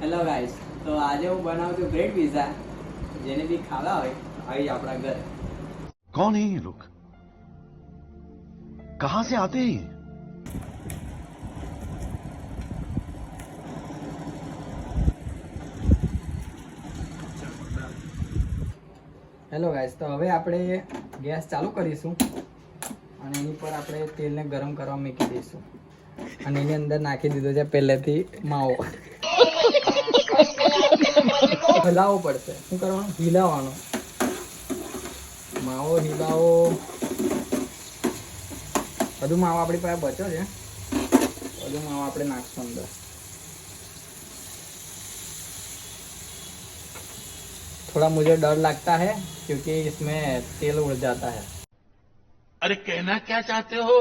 Hello guys, તો આજે હું બનાવું છું બ્રેડ પિઝા. જેને બી ખાવા હોય આવી આપણા ઘરે. कौन है ये लोग? कहां से आते हैं? હેલો ગાઈસ, તો હવે આપણે ગેસ ચાલુ કરીશું અને એની પર આપણે તેલને ગરમ કરવા મૂકી દઈશું અને એની અંદર નાખી દીધો છે પહેલેથી માવો. હલાવવો પડશે. શું કરવાનું? હિલાવવાનો. માવો હિલાવો. બધું માવો આપણી પાસે બચ્યો છે. બધું માવો આપણે નાખશું અંદર. थोड़ा मुझे डर लगता है क्योंकि इसमें तेल उड़ जाता है. अरे कहना क्या चाहते हो?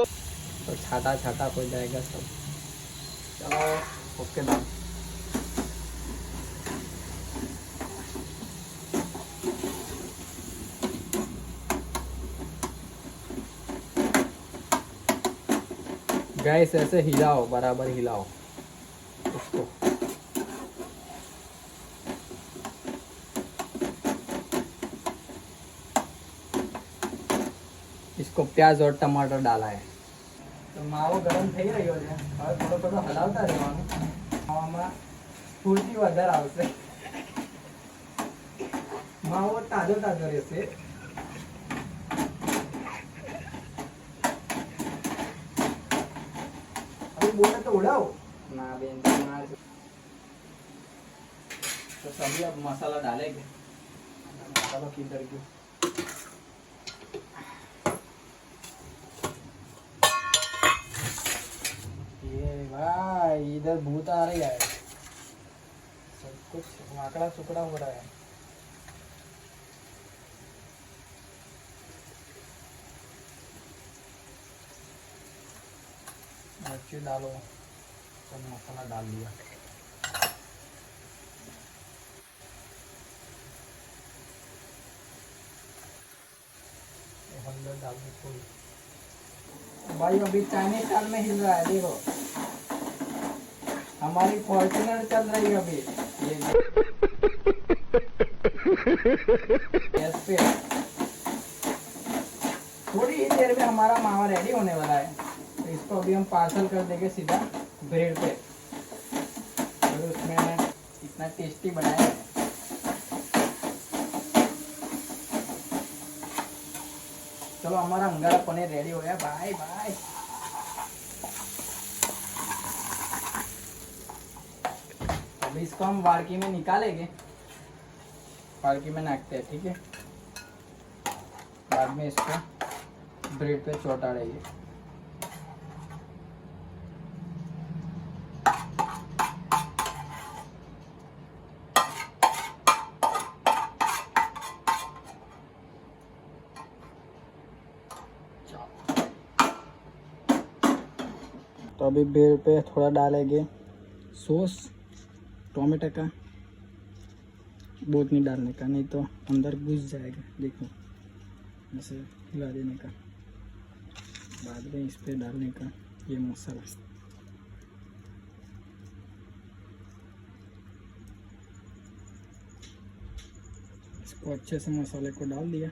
तो छाटा छाटा हो जाएगा सब. चलो ओके बाय. गैस ऐसे हिलाओ, बराबर हिलाओ उसको. इसको प्याज और टमाटर डाला है. तो माવો ગરમ થઈ રહ્યો છે. હવે થોડો થોડો હલાવતા રહેવાનું. માવામાં સ્ફૂર્તિ વધારે આવશે. માવો તાજો તાજો રહેશે. अभी बोले तो उड़ाओ ना बेन ना. तो सभी अब मसाला डालेंगे. मसाला किधर गया? ये भाई इधर भूत आ रही है. सब कुछ आंकड़ा टुकड़ा हो रहा है. मिर्ची डालो. सब मसाला डाल दिया. हल्दी डाल दी थोड़ी. भाई अभी चाइनीज स्टाइल में हिल रहा है. देखो हमारी फॉर्च्यूनर चल रही है अभी. ये गैस पे थोड़ी ही देर में हमारा मावा रेडी होने वाला है. तो इसको अभी हम पार्सल कर देंगे सीधा ब्रेड पे. और उसमें इतना टेस्टी बनाया है. चलो हमारा अंगारा पनीर रेडी हो गया. Bye bye. अभी इसको हम वाड़की में निकालेंगे. वाड़की में नाखते हैं. ठीक है. बाद में इसको ब्रेड पे चौंटाड़ेंगे. तो अभी ब्रेड पे थोड़ा डालेंगे सॉस टोमेटो का. बहुत नहीं डालने का, नहीं तो अंदर घुस जाएगा. देखो ऐसे हिला देने का. बाद में इस पे डालने का ये मसाला. इसको अच्छे से मसाले को डाल दिया.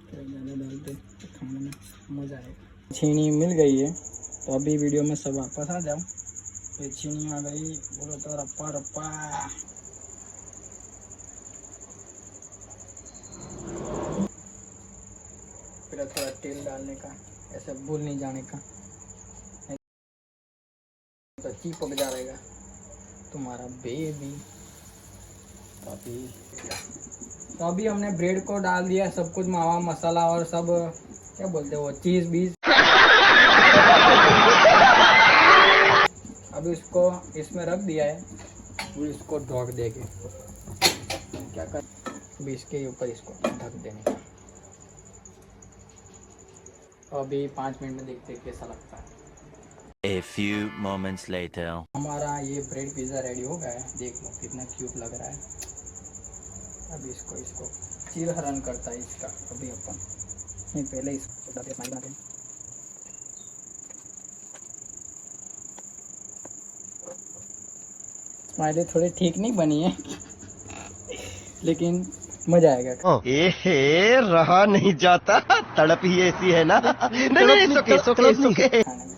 थोड़ा ज़्यादा डालते तो खाने में मज़ा आएगा. छीनी मिल गई है. तो अभी वीडियो में सब वापस आ जाओ. ये छीनी आ गई. बोलो तो रप्पा रप्पा. फिर थोड़ा तेल डालने का. ऐसे भूल नहीं जाने का, तो चिपक जाएगा तुम्हारा बेबी. तो अभी हमने ब्रेड को डाल दिया. सब कुछ मावा मसाला और सब क्या बोलते हो चीज बीज. अभी इसको इसमें रख दिया है. फिर इसको ढक देंगे. क्या कर अभी इसके ऊपर इसको ढक देने का. तो अभी 5 मिनट में देखते हैं कैसा लगता है. A few moments later. हमारा ये ब्रेड पिज़्ज़ा रेडी हो गया है. देख लो कितना क्यूट लग रहा है. अभी इसको चीर हरण करता है इसका. अभी अपन नहीं पहले इसको बनाते हैं. स्माइली थोड़ी ठीक नहीं बनी है लेकिन मजा आएगा। एहे रहा नहीं जाता, तड़प ही ऐसी है ना। नहीं सुके सुके सुके। खाने में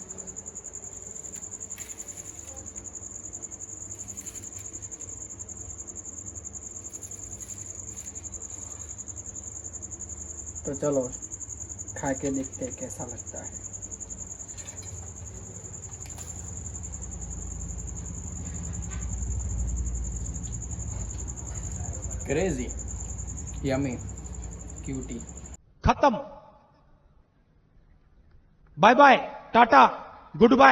तो चलो खा के देखते हैं कैसा लगता है। Crazy, yummy, cutie. खत्म। Bye bye, tata, good bye.